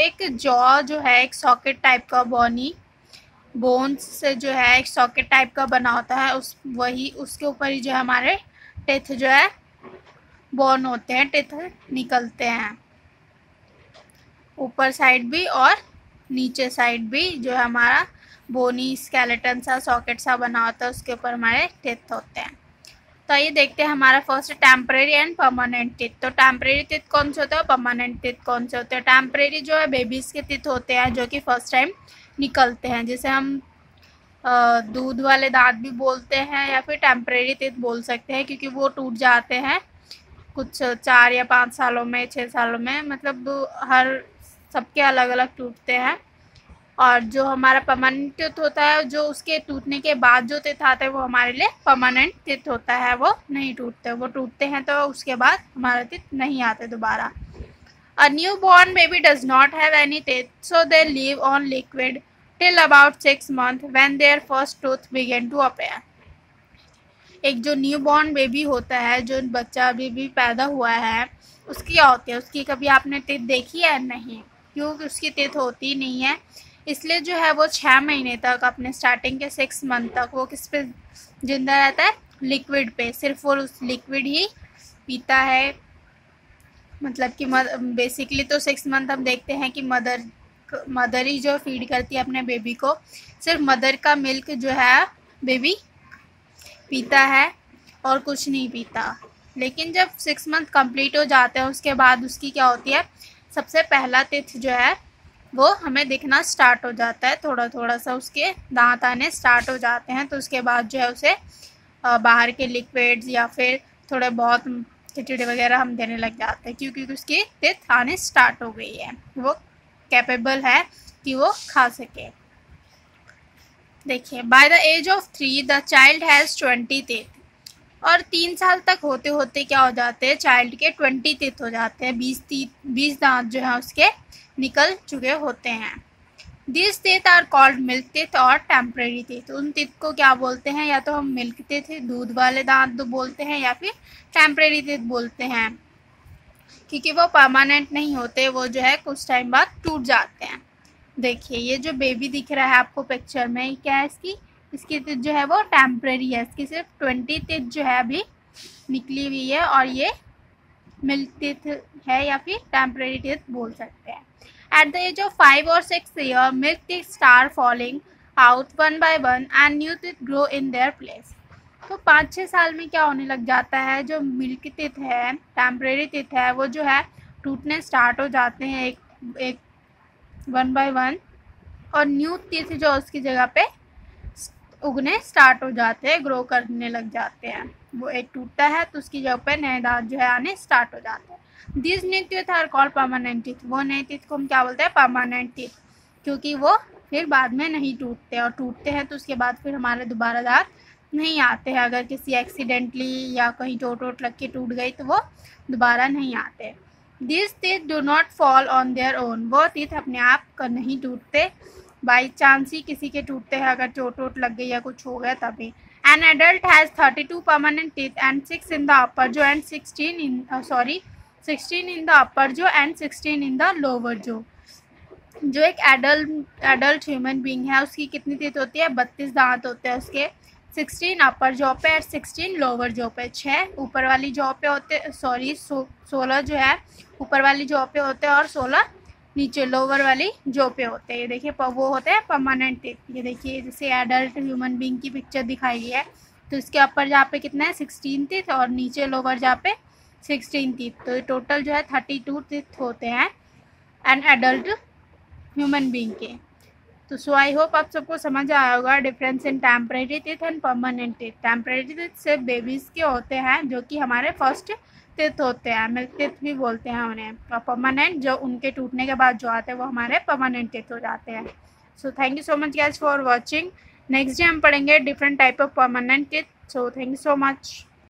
एक जॉ जो है एक सॉकेट टाइप का बोन्स से जो है एक सॉकेट टाइप का बना होता है, उसके ऊपर ही जो है हमारे टेथ जो है बोन होते हैं, टेथ निकलते हैं ऊपर साइड भी और नीचे साइड भी। जो है हमारा बोनी स्केलेटन सा सॉकेट सा बना होता है, उसके ऊपर हमारे टेथ होते हैं। तो ये देखते हैं हमारा first temporary and permanent teeth. तो टेम्परेरी टीथ कौन से होते हैं, परमानेंट टीथ कौन से होते हैं। टेम्परेरी जो है बेबीज़ के टीथ होते हैं जो कि फर्स्ट टाइम निकलते हैं, जिसे हम दूध वाले दांत भी बोलते हैं या फिर टेम्परेरी टीथ बोल सकते हैं, क्योंकि वो टूट जाते हैं कुछ 4 या 5 सालों में, 6 सालों में, मतलब हर सबके अलग अलग टूटते हैं। और जो हमारा परमानेंट टीथ होता है, जो उसके टूटने के बाद जो टीथ आते हैं वो हमारे लिए परमानेंट टीथ होता है, वो नहीं टूटते। वो टूटते हैं तो उसके बाद हमारे टीथ नहीं आते दोबारा। A newborn baby does not have any teeth, so they live on liquid till about 6 months when their first tooth begin to appear. एक जो न्यूबॉर्न बेबी होता है, जो बच्चा बेबी पैदा हुआ है, उसकी क्या होती है, उसकी कभी आपने टीथ देखी है? नहीं, क्योंकि उसकी टीथ होती नहीं है। इसलिए जो है वो 6 महीने तक, अपने स्टार्टिंग के 6 मंथ तक वो किस पे जिंदा रहता है, लिक्विड पे। सिर्फ वो उस लिक्विड ही पीता है। मतलब कि बेसिकली तो 6 मंथ हम देखते हैं कि मदर ही जो फीड करती है अपने बेबी को। सिर्फ मदर का मिल्क जो है बेबी पीता है और कुछ नहीं पीता। लेकिन जब 6 मंथ कंप्लीट हो जाते हैं उसके बाद उसकी क्या होती है, सबसे पहला टीथ जो है वो हमें दिखना स्टार्ट हो जाता है। थोड़ा थोड़ा सा उसके दांत आने स्टार्ट हो जाते हैं। तो उसके बाद जो है उसे बाहर के लिक्विड्स या फिर थोड़े बहुत खिचड़ी वगैरह हम देने लग जाते हैं, क्योंकि उसकी टीथ आने स्टार्ट हो गई है, वो कैपेबल है कि वो खा सके। देखिए, by the age of 3 the child has 20 teeth. और 3 साल तक होते होते क्या हो जाते हैं, चाइल्ड के 20 टीथ हो जाते हैं। 20 दांत जो है उसके निकल चुके होते हैं। This teeth are called milk teeth और टेम्परेरी टीथ। उन टीथ को क्या बोलते हैं, या तो हम मिल्क टीथ, दूध वाले दांत बोलते हैं, या फिर टेम्परेरी टीथ बोलते हैं, क्योंकि वो परमानेंट नहीं होते, वो जो है कुछ टाइम बाद टूट जाते हैं। देखिए, ये जो बेबी दिख रहा है आपको पिक्चर में, क्या है इसकी टीथ जो है वो टेम्परेरी है। इसकी सिर्फ 20 टीथ जो है अभी निकली हुई है, और ये मिल्क टीथ है या फिर टेम्परेरी टीथ बोल सकते हैं। At the age of 5 or 6 years, milk teeth start falling out one by one and new teeth grow in their place. तो 5-6 साल में क्या होने लग जाता है, जो मिल्क टीथ है, टेम्परेरी टीथ है, वो जो है टूटने स्टार्ट हो जाते हैं एक 1 by 1, और न्यू टीथ जो उसकी जगह पे उगने स्टार्ट हो जाते हैं, ग्रो करने लग जाते हैं। वो एक टूटता है तो उसकी जगह पे नए दांत जो है आने स्टार्ट हो जाते हैं। These new teeth are called permanent teeth. वो नए टीथ को हम क्या बोलते हैं, परमानेंट टीथ, क्योंकि वो फिर बाद में नहीं टूटते, और टूटते हैं तो उसके बाद फिर हमारे दोबारा दांत नहीं आते हैं। अगर किसी एक्सीडेंटली या कहीं चोट लग के टूट गई तो वो दोबारा नहीं आते। These teeth do not fall on their own. वो टीथ अपने आप का नहीं टूटते, बाई चांस ही किसी के टूटते हैं, अगर चोट लग गई या कुछ हो गया तभी। An adult has 32 permanent teeth and 6 in the upper jaw and 16 in the upper jaw and 16 in the lower jaw. जो एक एडल्ट ह्यूमन बीइंग है उसकी कितनी टीथ होती है, 32 दांत होते हैं उसके। 16 अपर जॉ पे और 16 लोअर जॉ पे। 6 ऊपर वाली जॉ पे होते, 16 जो है ऊपर वाली जॉ पे होते हैं और 16 नीचे लोअर वाली जॉ पे होते हैं। ये देखिए, वो होते हैं परमानेंट टीथ। ये देखिए, जैसे एडल्ट ह्यूमन बीइंग की पिक्चर दिखाई गई है, तो इसके अपर जहाँ पे कितना है 16 टीथ, और नीचे लोअर जहाँ पे 16 टीथ। तो टोटल जो है 32 टीथ होते हैं एन एडल्ट ह्यूमन बीइंग के। तो सो आई होप आप सबको समझ आया होगा difference in temporary teeth and permanent teeth. Temporary teeth सिर्फ बेबीज़ के होते हैं, जो कि हमारे फर्स्ट टीथ होते हैं, मिल्क टीथ भी बोलते हैं उन्हें। और परमानेंट जो उनके टूटने के बाद जो आते हैं वो हमारे परमानेंट टीथ हो जाते हैं। So thank you so much guys for watching. Next day हम पढ़ेंगे different type of permanent teeth. So thank you so much.